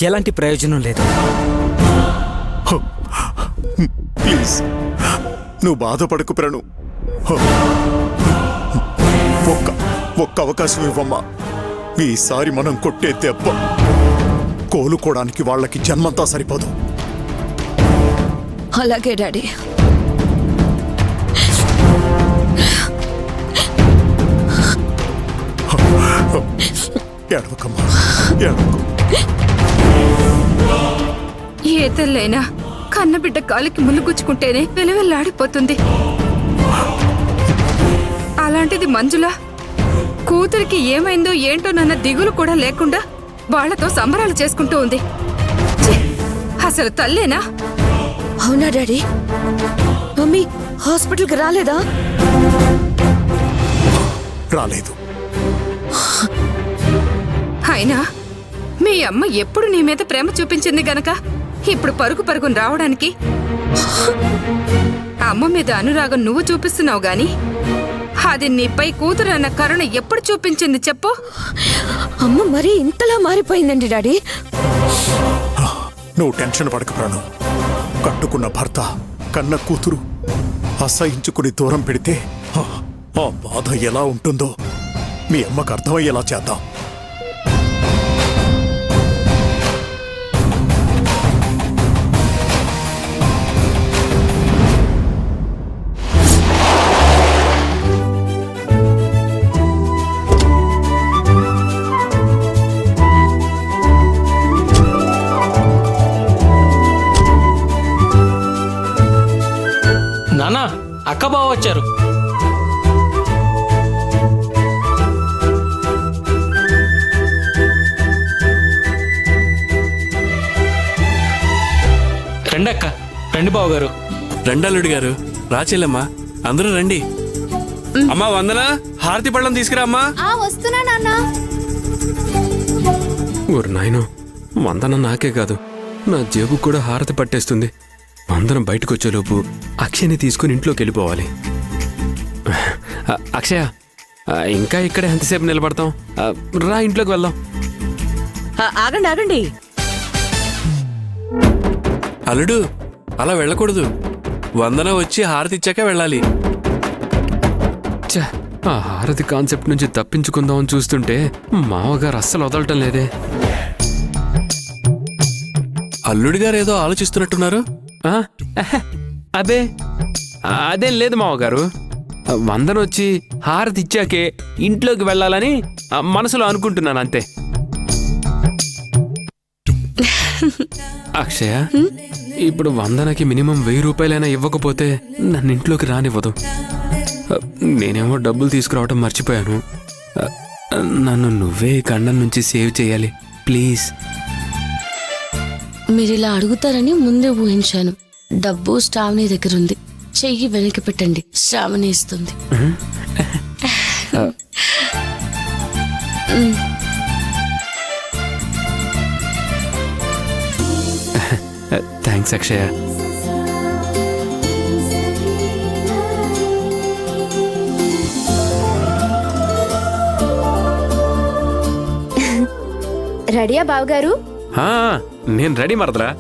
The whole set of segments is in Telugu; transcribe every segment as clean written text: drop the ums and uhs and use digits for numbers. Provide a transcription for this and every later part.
ఎలాంటి ప్రయోజనం లేదు. ప్లీజ్ నువ్వు బాధపడకు ప్రణు. ఒక్క అవకాశం ఇవ్వమ్మా. ఈసారి మనం కొట్టే దెబ్బ కోలుకోవడానికి వాళ్ళకి జన్మంతా సరిపోదు. అలాగే డాడీ. ఏడవకమ్మా, ఏడవకు. ఏ తల్లైనా కన్నబిడ్డ కాలికి ముళ్ళు గుచ్చుకుంటేనే వెలవెల్లాడిపోతుంది. అలాంటిది మంజుల కూతురికి ఏమైందో ఏంటోనన్న దిగులు కూడా లేకుండా వాళ్లతో సంబరాలు చేసుకుంటూ ఉంది. ఛీ, అసలు తల్లేనా? అవునా డాడీ? మమ్మీ హాస్పిటల్కి రాలేదా? రాలేదు. అయినా మీ అమ్మ ఎప్పుడు నీ మీద ప్రేమ చూపించింది గనక ఇప్పుడు పరుగు పరుగును రావడానికి అమ్మ మీద అనురాగం నువ్వు చూపిస్తున్నావు గాని అది నీపై కూతురు అన్న కరుణ ఎప్పుడు చూపించింది చెప్పు? అమ్మ మరీ ఇంతలా మారిపోయిందండి డాడీ. నువ్వు టెన్షన్ పడక ప్రాణం. కట్టుకున్న భర్త కన్న కూతురు అసహించుకుని దూరం పెడితే ఆ బాధ ఎలా ఉంటుందో మీ అమ్మకు అర్థమయ్యేలా చేద్దాం. నానా, అక్క బావ వచ్చారు. రండి అక్క, రండి బావ గారు. రెండల్లుడి గారు, రాచెల్లమ్మా, అందరూ రండి. అమ్మా వందన, హారతి పళ్ళం తీసుకురా అమ్మా. వస్తున్నా నాన్న. ఓరు నాయనో, వందన నాకే కాదు నా జేబు కూడా హారతి పట్టేస్తుంది. అందరం బయటకు వచ్చేలోపు అక్షయని తీసుకుని ఇంట్లోకి వెళ్ళిపోవాలి. అక్షయ, ఇంకా ఇక్కడే ఎంతసేపు నిలబడతాం? రా ఇంట్లోకి వెళ్దాం. ఆగండి ఆగండి. అల్లుడు, అలా వెళ్ళకూడదు. వందన వచ్చి హారతి ఇచ్చాక వెళ్ళాలి. ఛ, ఆ హారతి కాన్సెప్ట్ నుంచి తప్పించుకుందామని చూస్తుంటే మావగారు అస్సలు వదలటం లేదే. అల్లుడి గారు ఏదో ఆలోచిస్తున్నట్టున్నారు. అదే అదేం లేదు మావగారు. వందన వచ్చి హారతి ఇచ్చాకే ఇంట్లోకి వెళ్ళాలని మనసులో అనుకుంటున్నాను అంతే. అక్షయ, ఇప్పుడు వందనకి మినిమం 1000 రూపాయలైనా ఇవ్వకపోతే నన్ను ఇంట్లోకి రానివ్వదు. నేనేమో డబ్బులు తీసుకురావటం మర్చిపోయాను. నన్ను నువ్వే గండం నుంచి సేవ్ చేయాలి ప్లీజ్. మీరిలా అడుగుతారని ముందే ఊహించాను. డబ్బు శ్రావణి దగ్గరుంది. చెయ్యి వెనక్కి పెట్టండి, శ్రావణి ఇస్తుంది. థ్యాంక్స్ అక్షయ. రెడీయా బావగారు? నేను రెడీ మరదరా.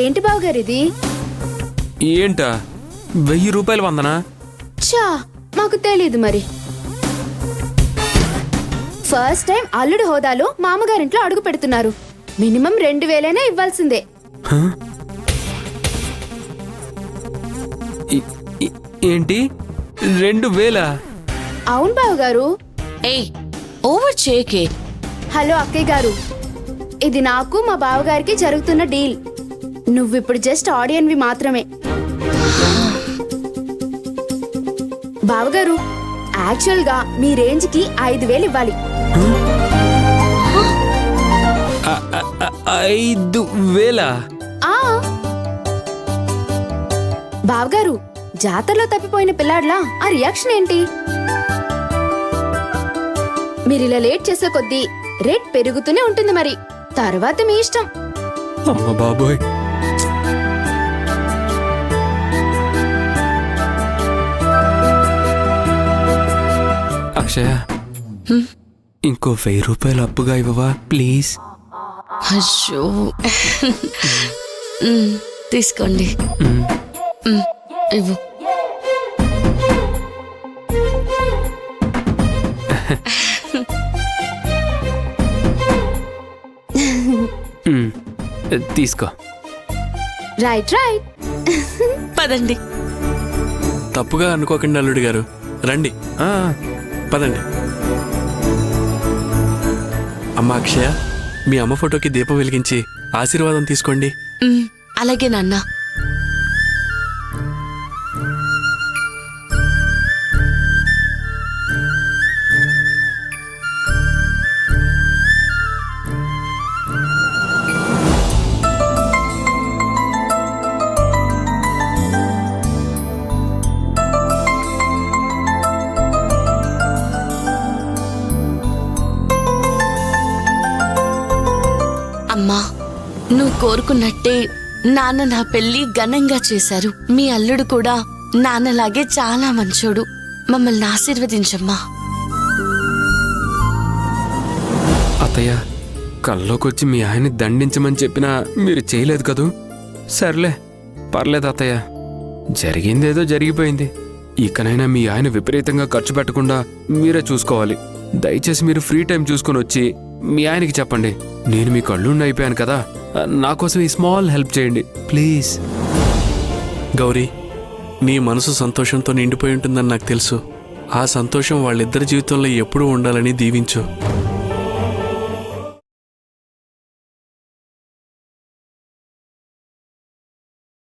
ఏంటి బావగారు ఇది? ఏంటా 1000 రూపాయలు వందనా? చా, మాకు తెలీదు మరి. ఫస్ట్ టైం అల్లుడు హోదాలో మామగారింట్లో అడుగు పెడుతున్నారు. మినిమం 2000 ఇవ్వాల్సిందే. ఏంటి 2000? అవును బావగారు. ఏయ్, ఓవర్ చేకే. హలో అక్కయ్య గారు, ఇది నాకు మా బావగారికి జరుగుతున్న డీల్. నువ్విప్పుడు జస్ట్ ఆడియన్వి మాత్రమే. బావగారు, యాక్చువల్ గా మీ రేంజ్ కి 5000 ఇవ్వాలి. 5,000? ఆ బావగారు, జాతరలో తప్పిపోయిన పిల్లాడ్లా ఆ రియాక్షన్ ఏంటి? మీరు ఇలా లేట్ చేసే కొద్దీ రేట్ పెరుగుతూనే ఉంటుంది. మరి తర్వాత మీ ఇష్టం. అమ్మ బాబోయ్. అక్షయ, ఇంకో 1,000 రూపాయలు అప్పుగా ఇవ్వవా ప్లీజ్? అయ్యో తీసుకోండి. ఇవ్వు. తీసుకో. Right right. పదండి. తప్పుగా అనుకోకండి అల్లుడు గారు, రండి పదండి. అమ్మ అక్షయ, మీ అమ్మ ఫోటోకి దీపం వెలిగించి ఆశీర్వాదం తీసుకోండి. అలాగే నాన్న. అమ్మా, నువ్వు కోరుకున్నట్టే నాన్న నా పెళ్లి ఘనంగా చేశారు. మీ అల్లుడు కూడా నాన్నలాగే చాలా మంచోడు. మమ్మల్ని ఆశీర్వదించమ్మా. అత్తయ్య, కల్లోకొచ్చి మీ ఆయన్ని దండించమని చెప్పినా మీరు చేయలేదు కదూ. సర్లే, పర్లేదు అత్తయ్య. జరిగిందేదో జరిగిపోయింది. ఇకనైనా మీ ఆయన విపరీతంగా ఖర్చు పెట్టకుండా మీరే చూసుకోవాలి. దయచేసి మీరు ఫ్రీ టైం చూసుకొని వచ్చి మీ ఆయనకి చెప్పండి, నేను మీ కళ్ళుండి అయిపోయాను కదా, నా కోసం ఈ స్మాల్ హెల్ప్ చేయండి ప్లీజ్. గౌరీ, నీ మనసు సంతోషంతో నిండిపోయి ఉంటుందని నాకు తెలుసు. ఆ సంతోషం వాళ్ళిద్దరి జీవితంలో ఎప్పుడూ ఉండాలని దీవించు.